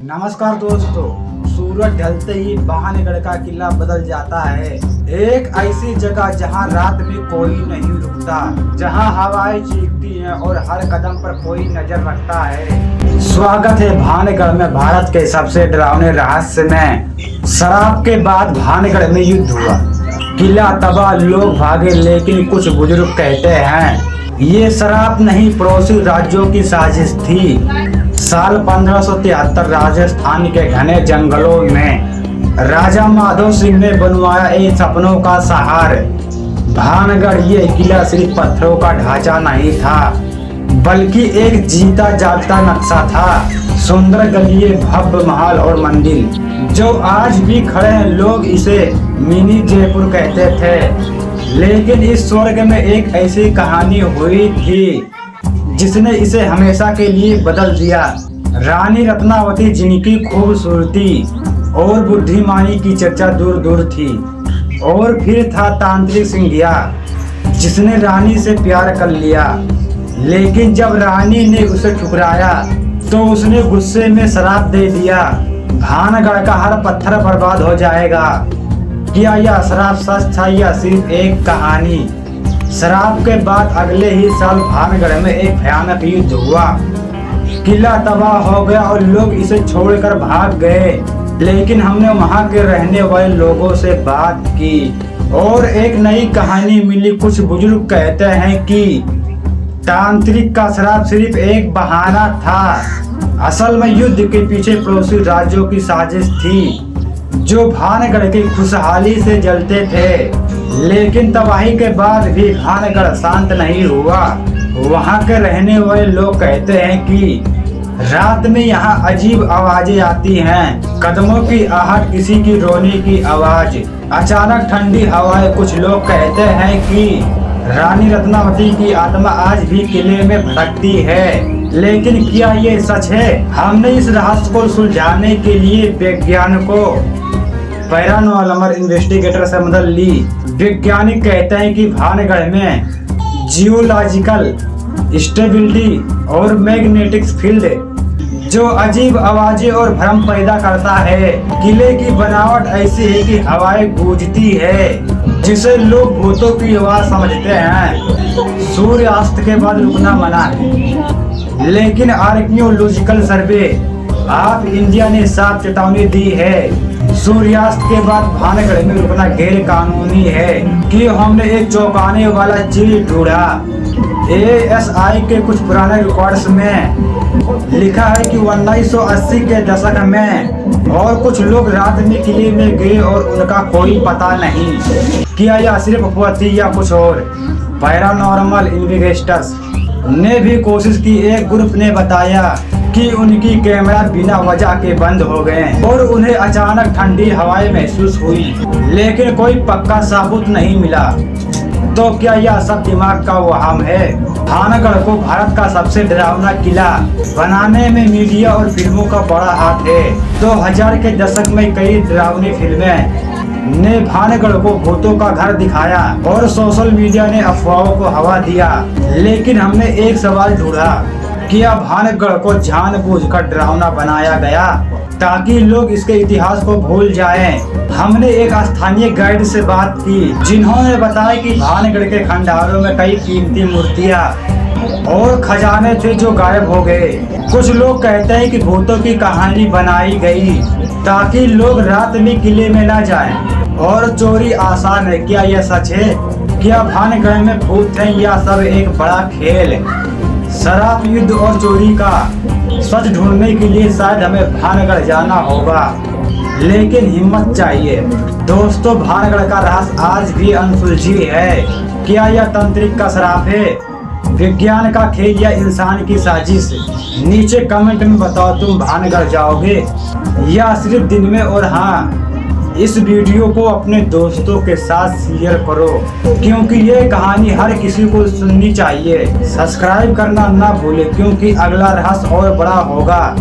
नमस्कार दोस्तों, सूरज ढलते ही भानगढ़ का किला बदल जाता है। एक ऐसी जगह जहां रात में कोई नहीं रुकता, जहां हवाएं चीखती हैं और हर कदम पर कोई नजर रखता है। स्वागत है भानगढ़ में भारत के सबसे डरावने रहस्य में। शराब के बाद भानगढ़ में युद्ध हुआ, किला तबाह, लोग भागे, लेकिन कुछ बुजुर्ग कहते हैं ये शराब नहीं, पड़ोसी राज्यों की साजिश थी। साल 1573 राजस्थान के घने जंगलों में राजा माधो सिंह ने बनवाया एक सपनों का शहर भानगढ़। ये किला सिर्फ पत्थरों का ढांचा नहीं था, बल्कि एक जीता जागता नक्शा था। सुंदर गलियां, भव्य महल और मंदिर जो आज भी खड़े हैं। लोग इसे मिनी जयपुर कहते थे, लेकिन इस स्वर्ग में एक ऐसी कहानी हुई थी जिसने इसे हमेशा के लिए बदल दिया। रानी रत्नावती, जिनकी खूबसूरती और बुद्धिमानी की चर्चा दूर दूर थी। और फिर था तांत्रिक सिंधिया, जिसने रानी से प्यार कर लिया, लेकिन जब रानी ने उसे ठुकराया तो उसने गुस्से में श्राप दे दिया, भानगढ़ का हर पत्थर बर्बाद हो जाएगा। क्या यह श्राप सच था या सिर्फ एक कहानी? शराब के बाद अगले ही साल भानगढ़ में एक भयानक युद्ध हुआ। किला तबाह हो गया और लोग इसे छोड़कर भाग गए, लेकिन हमने वहां के रहने वाले लोगों से बात की और एक नई कहानी मिली। कुछ बुजुर्ग कहते हैं कि तांत्रिक का श्राप सिर्फ एक बहाना था। असल में युद्ध के पीछे पड़ोसी राज्यों की साजिश थी, जो भानगढ़ की खुशहाली से जलते थे। लेकिन तबाही के बाद भी भानगढ़ शांत नहीं हुआ। वहां के रहने वाले लोग कहते हैं कि रात में यहाँ अजीब आवाजें आती हैं, कदमों की आहट, किसी की रोने की आवाज, अचानक ठंडी हवाएं। कुछ लोग कहते हैं कि रानी रत्नावती की आत्मा आज भी किले में भटकती है, लेकिन क्या ये सच है? हमने इस रहस्य को सुलझाने के लिए वैज्ञानिकों, पैरानॉर्मल इन्वेस्टिगेटर से मदद ली। वैज्ञानिक कहते हैं कि भानगढ़ में जियोलॉजिकल स्टेबिलिटी और मैग्नेटिक फील्ड जो अजीब आवाजें और भ्रम पैदा करता है। किले की बनावट ऐसी है कि हवाएं गूंजती है, जिसे लोग भूतों की आवाज समझते हैं। सूर्यास्त के बाद रुकना मना है, लेकिन आर्कियोलॉजिकल सर्वे ऑफ इंडिया ने साफ चेतावनी दी है, सूर्यास्त के बाद भानगढ़ में रुकना गैर कानूनी है। कि हमने एक चौंकाने वाला चीज ढूंढा। ASI के कुछ पुराने रिकॉर्ड्स में लिखा है कि 1980 के दशक में और कुछ लोग रात में किले में गए और उनका कोई पता नहीं। क्या यह सिर्फ अफवाह थी या कुछ और? पैरानॉर्मल इन्वेस्टिगेटर्स ने भी कोशिश की। एक ग्रुप ने बताया कि उनकी कैमरा बिना वजह के बंद हो गए और उन्हें अचानक ठंडी हवाएं महसूस हुई, लेकिन कोई पक्का सबूत नहीं मिला। तो क्या यह सब दिमाग का वहम है? भानगढ़ को भारत का सबसे डरावना किला बनाने में मीडिया और फिल्मों का बड़ा हाथ है। 2000 के दशक में कई डरावनी फिल्में ने भानगढ़ को भूतों का घर दिखाया और सोशल मीडिया ने अफवाहों को हवा दिया। लेकिन हमने एक सवाल ढूंढा, क्या भानगढ़ को जानबूझकर डरावना बनाया गया ताकि लोग इसके इतिहास को भूल जाएं? हमने एक स्थानीय गाइड से बात की, जिन्होंने बताया कि भानगढ़ के खंडारों में कई कीमती मूर्तियां और खजाने थे जो गायब हो गए। कुछ लोग कहते हैं कि भूतों की कहानी बनाई गई ताकि लोग रात में किले में न जाएं और चोरी आसान है। क्या यह सच है? क्या भानगढ़ में भूत हैं या सब एक बड़ा खेल? शराब, युद्ध और चोरी का सच ढूंढने के लिए शायद हमें भानगढ़ जाना होगा, लेकिन हिम्मत चाहिए। दोस्तों, भानगढ़ का रहस्य आज भी अनसुलझी है। क्या यह तांत्रिक का श्राप है, विज्ञान का खेल या इंसान की साजिश? नीचे कमेंट में बताओ, तुम भानगढ़ जाओगे या सिर्फ दिन में? और हाँ, इस वीडियो को अपने दोस्तों के साथ शेयर करो, क्योंकि ये कहानी हर किसी को सुननी चाहिए। सब्सक्राइब करना ना भूले, क्योंकि अगला रहस्य और बड़ा होगा।